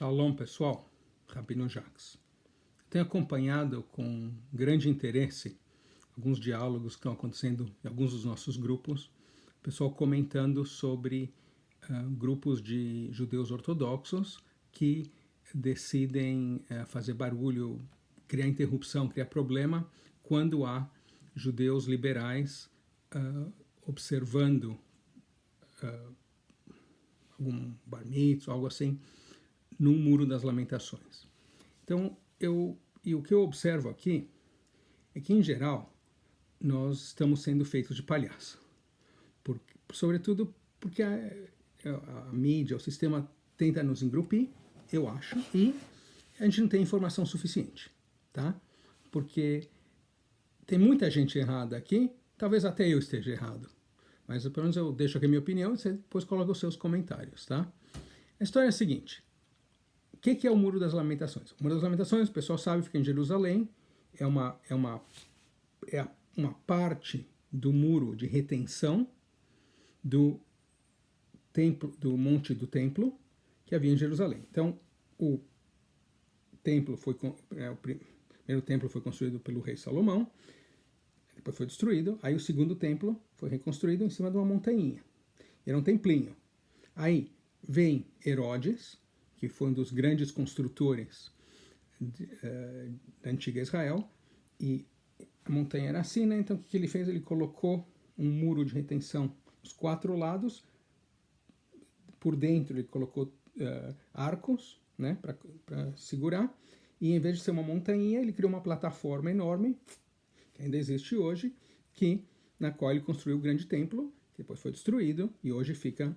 Shalom, pessoal. Rabino Jacques. Tenho acompanhado com grande interesse alguns diálogos que estão acontecendo em alguns dos nossos grupos, pessoal comentando sobre grupos de judeus ortodoxos que decidem fazer barulho, criar interrupção, criar problema quando há judeus liberais observando algum bar mitzvah, algo assim, no Muro das Lamentações. Então, o que eu observo aqui é que, em geral, nós estamos sendo feitos de palhaço. Sobretudo porque a mídia, o sistema tenta nos engrupir, eu acho, e a gente não tem informação suficiente, tá? Porque tem muita gente errada aqui, talvez até eu esteja errado, mas pelo menos eu deixo aqui a minha opinião e você depois coloca os seus comentários, tá? A história é a seguinte: o que é o Muro das Lamentações? O Muro das Lamentações, o pessoal sabe, fica em Jerusalém, é uma parte do muro de retenção do templo, do Monte do Templo, que havia em Jerusalém. Então, o primeiro templo foi construído pelo rei Salomão, depois foi destruído, aí o segundo templo foi reconstruído em cima de uma montanha. Era um templinho. Aí vem Herodes, que foi um dos grandes construtores da antiga Israel, e a montanha era assim, né? Então o que ele fez? Ele colocou um muro de retenção dos quatro lados, por dentro ele colocou arcos, né, para segurar, e em vez de ser uma montanha, ele criou uma plataforma enorme, que ainda existe hoje, na qual ele construiu o grande templo, que depois foi destruído, e hoje fica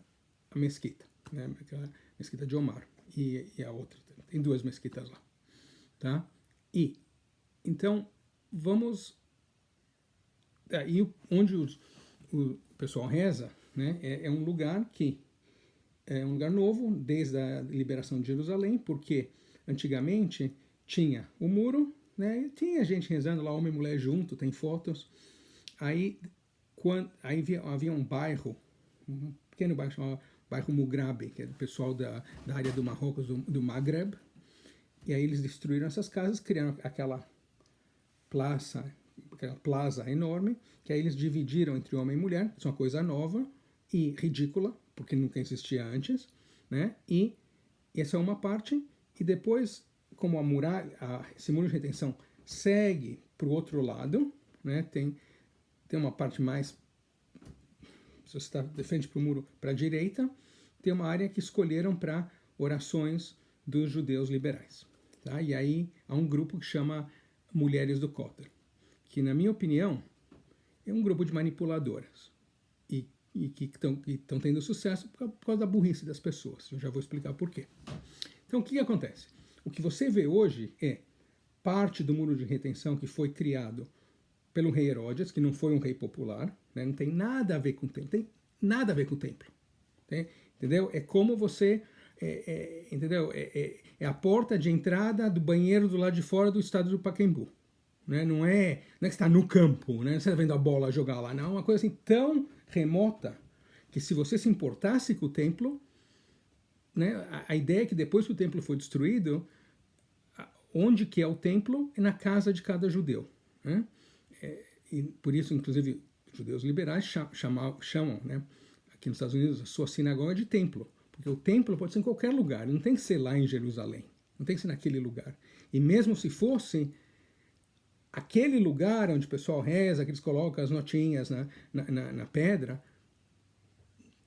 a mesquita, né, a mesquita de Omar, e a outra, tem duas mesquitas lá, tá? E, então, vamos... Aí, onde o pessoal reza, né, é um lugar que é um lugar novo, desde a liberação de Jerusalém, porque antigamente tinha o muro, né, e tinha gente rezando lá, homem e mulher junto, tem fotos. Aí havia um bairro, um pequeno bairro chamado bairro Mugrabe, que é do pessoal da área do Marrocos, do Maghreb, e aí eles destruíram essas casas, criaram aquela plaza enorme, que aí eles dividiram entre homem e mulher, isso é uma coisa nova e ridícula, porque nunca existia antes, né? E essa é uma parte, e depois, como esse muro de retenção segue para o outro lado, né? Tem uma parte mais, se você está de frente para o muro, para a direita, tem uma área que escolheram para orações dos judeus liberais, tá? E aí há um grupo que chama Mulheres do Kotel, que, na minha opinião, é um grupo de manipuladoras e que estão tendo sucesso por causa da burrice das pessoas. Eu já vou explicar por quê. Então, o que acontece? O que você vê hoje é parte do muro de retenção que foi criado pelo rei Herodes, que não foi um rei popular, né? Não tem nada a ver com o templo, tem nada a ver com o templo. Entendeu? É como você... entendeu? É a porta de entrada do banheiro do lado de fora do estádio do Pacaembu. Né? Não é que você está no campo, né? Você está vendo a bola jogar lá, não. É uma coisa assim tão remota que, se você se importasse com o templo, né, a ideia é que depois que o templo foi destruído, onde que é o templo é na casa de cada judeu, né? E por isso, inclusive, judeus liberais chamam, né, aqui nos Estados Unidos, a sua sinagoga de templo, porque o templo pode ser em qualquer lugar, não tem que ser lá em Jerusalém, não tem que ser naquele lugar. E mesmo se fosse aquele lugar onde o pessoal reza, que eles colocam as notinhas na pedra,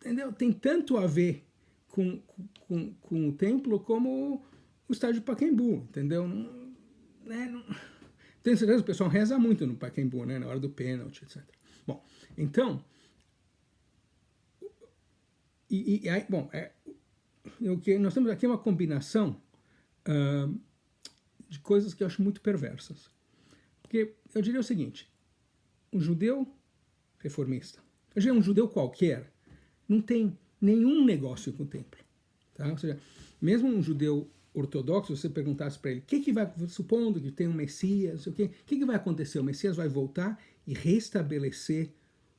entendeu? Tem tanto a ver com o templo como o estádio de Pacaembu, entendeu? Tenho certeza que o pessoal reza muito no Pacaembu, né, na hora do pênalti, etc. Bom, então, o que nós temos aqui é uma combinação de coisas que eu acho muito perversas. Porque eu diria o seguinte: um judeu reformista, um judeu qualquer, não tem nenhum negócio com o templo. Tá? Ou seja, mesmo um judeu ortodoxo, se você perguntasse para ele, supondo que tem um Messias, o que vai acontecer? O Messias vai voltar e restabelecer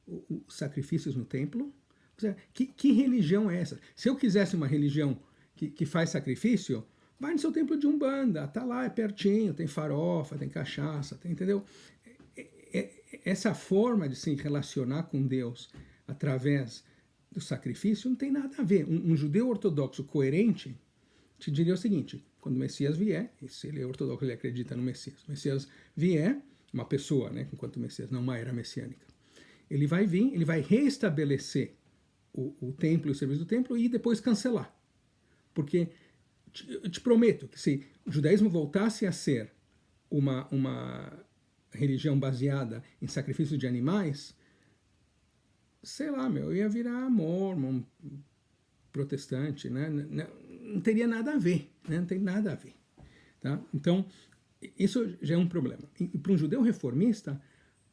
os sacrifícios no templo? Ou seja, que religião é essa? Se eu quisesse uma religião que faz sacrifício, vai no seu templo de Umbanda, tá lá, é pertinho, tem farofa, tem cachaça, tem, entendeu? Essa forma de se relacionar com Deus através do sacrifício não tem nada a ver. Um judeu ortodoxo coerente te diria o seguinte: quando o Messias vier, e se ele é ortodoxo, ele acredita no Messias, o Messias vier, uma pessoa, né, enquanto Messias, não uma era messiânica, ele vai vir, ele vai restabelecer o templo e o serviço do templo e depois cancelar. Porque eu te prometo que se o judaísmo voltasse a ser uma religião baseada em sacrifício de animais, sei lá, eu ia virar mormon, protestante, né? Não teria nada a ver, né? Não tem nada a ver. Tá? Então, isso já é um problema. E para um judeu reformista,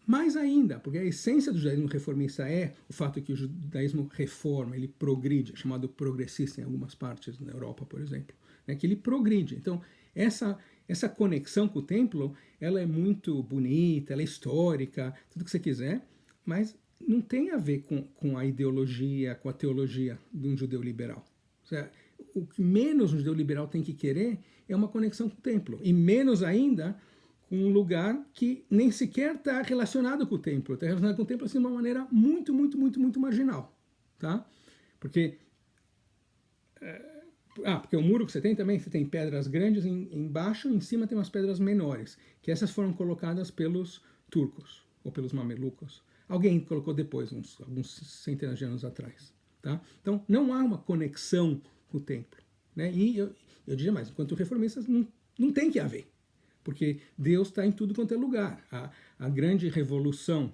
mais ainda, porque a essência do judaísmo reformista é o fato que o judaísmo reforma, ele progride, é chamado progressista em algumas partes, na Europa, por exemplo, né? Que ele progride. Então, essa conexão com o templo, ela é muito bonita, ela é histórica, tudo que você quiser, mas não tem a ver com a ideologia, com a teologia de um judeu liberal. Ou seja, o que menos um judeu liberal tem que querer é uma conexão com o templo, e menos ainda com um lugar que nem sequer está relacionado com o templo, está relacionado com o templo assim, de uma maneira muito, muito, muito, muito marginal. Tá? Porque porque o muro que você tem também, você tem pedras grandes embaixo, e em cima tem umas pedras menores, que essas foram colocadas pelos turcos, ou pelos mamelucos. Alguém colocou depois, alguns centenas de anos atrás. Tá? Então, não há uma conexão com o templo. Né? E eu diria mais, enquanto reformistas, não tem que haver. Porque Deus está em tudo quanto é lugar. A grande revolução,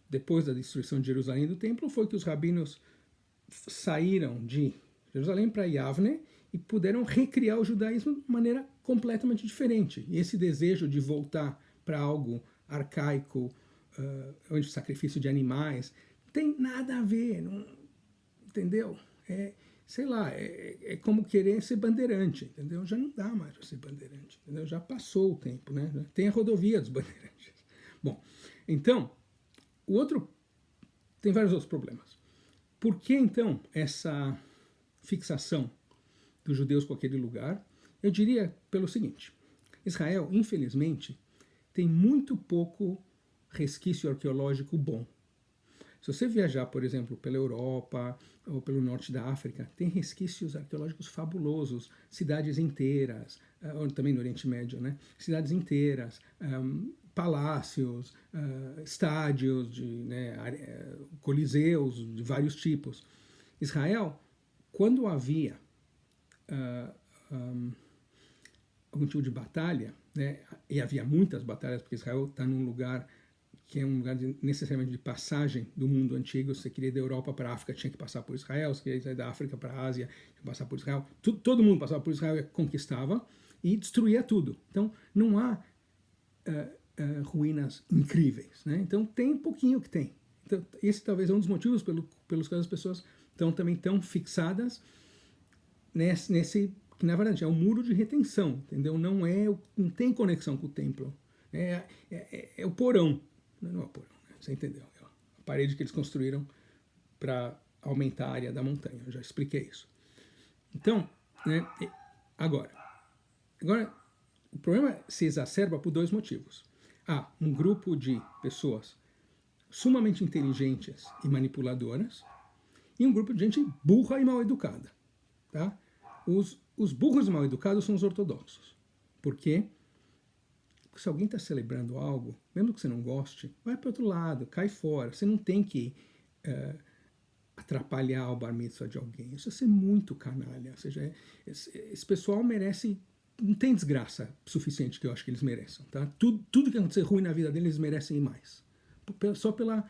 depois da destruição de Jerusalém e do templo, foi que os rabinos saíram de Jerusalém para Yavne e puderam recriar o judaísmo de maneira completamente diferente. E esse desejo de voltar para algo arcaico, onde sacrifício de animais, não tem nada a ver, não, entendeu? Sei lá, é como querer ser bandeirante, entendeu? Já não dá mais para ser bandeirante, entendeu? Já passou o tempo, né? Tem a rodovia dos bandeirantes. Bom, então, tem vários outros problemas. Por que, então, essa fixação dos judeus com aquele lugar? Eu diria pelo seguinte: Israel, infelizmente, tem muito pouco resquício arqueológico bom. Se você viajar, por exemplo, pela Europa ou pelo norte da África, tem resquícios arqueológicos fabulosos, cidades inteiras, ou também no Oriente Médio, né? Cidades inteiras, palácios, estádios, coliseus de vários tipos. Israel, quando havia algum tipo de batalha, né, e havia muitas batalhas, porque Israel está num lugar que é um lugar necessariamente de passagem do mundo antigo. Se você queria ir da Europa para a África, tinha que passar por Israel. Se queria ir da África para a Ásia, tinha que passar por Israel. Todo mundo passava por Israel e conquistava e destruía tudo. Então, não há ruínas incríveis. Né? Então, tem um pouquinho que tem. Então, esse talvez é um dos motivos pelos quais as pessoas estão também tão fixadas nesse que, na verdade, é um muro de retenção. Entendeu? Não tem conexão com o templo. É o porão. Não é o porão, né? Você entendeu? É a parede que eles construíram para aumentar a área da montanha. Eu já expliquei isso. Então, né, agora, o problema se exacerba por dois motivos. Há um grupo de pessoas sumamente inteligentes e manipuladoras e um grupo de gente burra e mal educada. Tá? Os burros e mal educados são os ortodoxos. Por quê? Porque se alguém está celebrando algo, mesmo que você não goste, vai para outro lado, cai fora. Você não tem que atrapalhar o bar mitzvah de alguém. Isso é ser muito canalha. Ou seja, esse pessoal merece... Não tem desgraça suficiente que eu acho que eles mereçam. Tá? Tudo que acontecer ruim na vida deles, eles merecem ir mais. Só pela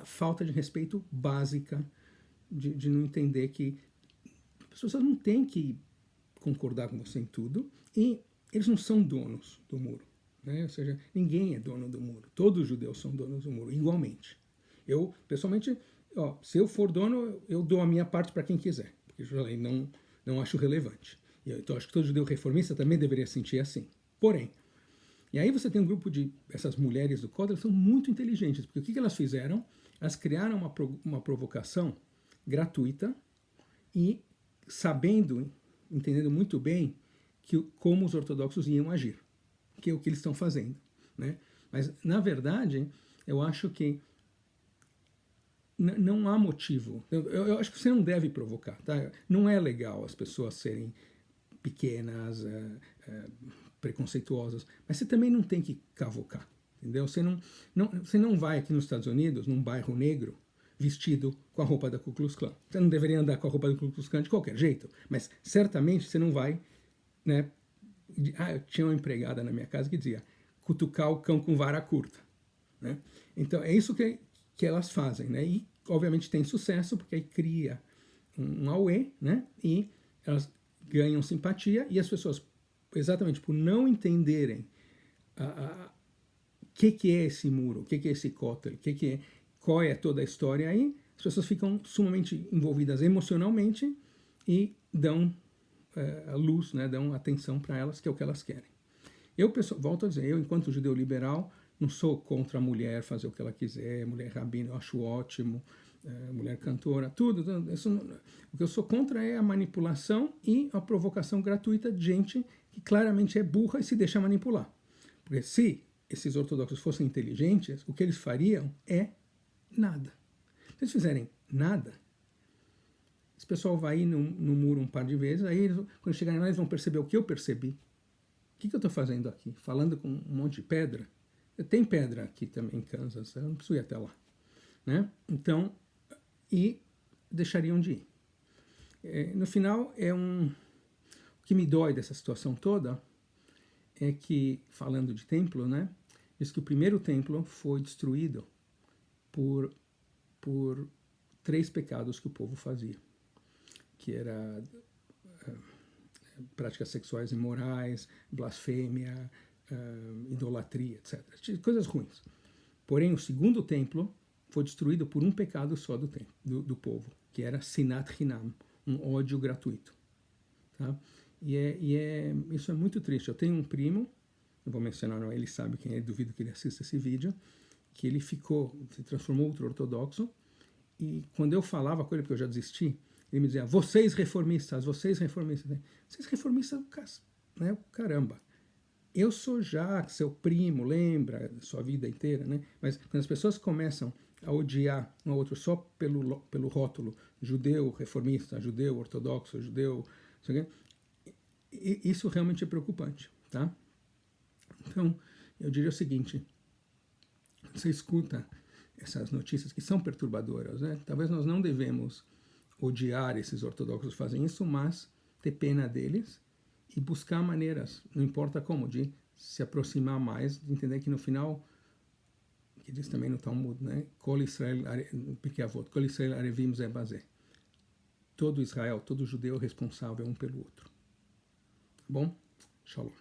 falta de respeito básica de não entender que as pessoas não têm que concordar com você em tudo e eles não são donos do muro. Né? Ou seja, ninguém é dono do muro. Todos os judeus são donos do muro, igualmente. Eu, pessoalmente, se eu for dono, eu dou a minha parte para quem quiser, porque eu não acho relevante. Então, acho que todo judeu reformista também deveria sentir assim. Porém, e aí você tem um grupo de... Essas mulheres do Kotel são muito inteligentes, porque o que elas fizeram? Elas criaram uma provocação gratuita e entendendo muito bem como os ortodoxos iam agir, que é o que eles estão fazendo, né? Mas, na verdade, eu acho que não há motivo. Eu acho que você não deve provocar, tá? Não é legal as pessoas serem pequenas, preconceituosas, mas você também não tem que cavocar, entendeu? Você não vai aqui nos Estados Unidos, num bairro negro, vestido com a roupa da Ku Klux Klan. Você não deveria andar com a roupa da Ku Klux Klan de qualquer jeito, mas certamente você não vai, né? Eu tinha uma empregada na minha casa que dizia cutucar o cão com vara curta, né? Então é isso que elas fazem, né? E obviamente tem sucesso porque aí cria um auê, né? E elas ganham simpatia e as pessoas, exatamente por não entenderem o que é esse muro, o que é esse cótel, qual é toda a história aí, as pessoas ficam sumamente envolvidas emocionalmente e dão luz, né? Dão atenção para elas, que é o que elas querem. Eu, volto a dizer, eu, enquanto judeu liberal, não sou contra a mulher fazer o que ela quiser, mulher rabina, eu acho ótimo, mulher cantora, tudo. O que eu sou contra é a manipulação e a provocação gratuita de gente que claramente é burra e se deixa manipular. Porque se esses ortodoxos fossem inteligentes, o que eles fariam é nada. Se eles fizerem nada, esse pessoal vai ir no muro um par de vezes, aí quando chegarem lá eles vão perceber o que eu percebi. O que eu estou fazendo aqui? Falando com um monte de pedra? Tem pedra aqui também em Kansas, eu não preciso ir até lá, né? Então, e deixariam de ir. No final, o que me dói dessa situação toda é que, falando de templo, né? Diz que o primeiro templo foi destruído por 3 pecados que o povo fazia, que era práticas sexuais imorais, blasfêmia, idolatria, etc. Coisas ruins. Porém, o segundo templo foi destruído por um pecado só do povo, que era sinat hinam, um ódio gratuito. Tá? Isso é muito triste. Eu tenho um primo, não vou mencionar, não, ele sabe quem é, duvido que ele assista esse vídeo, que ele se transformou ultra-ortodoxo, e quando eu falava com ele, porque eu já desisti, ele me dizia, vocês reformistas, vocês reformistas. Vocês reformistas, né? Caramba. Eu sou Jacques, seu primo, lembra, sua vida inteira, né? Mas quando as pessoas começam a odiar um ao outro só pelo rótulo judeu reformista, judeu ortodoxo, judeu... Isso realmente é preocupante, tá? Então, eu diria o seguinte, você escuta essas notícias que são perturbadoras, né? Talvez nós não devemos odiar esses ortodoxos que fazem isso, mas ter pena deles e buscar maneiras, não importa como, de se aproximar mais, de entender que no final, que diz também no Talmud, né? Kol Israel, Pirkei Avot, Kol Israel Arevim Zeh Bazeh. Todo Israel, todo judeu é responsável um pelo outro. Bom? Shalom.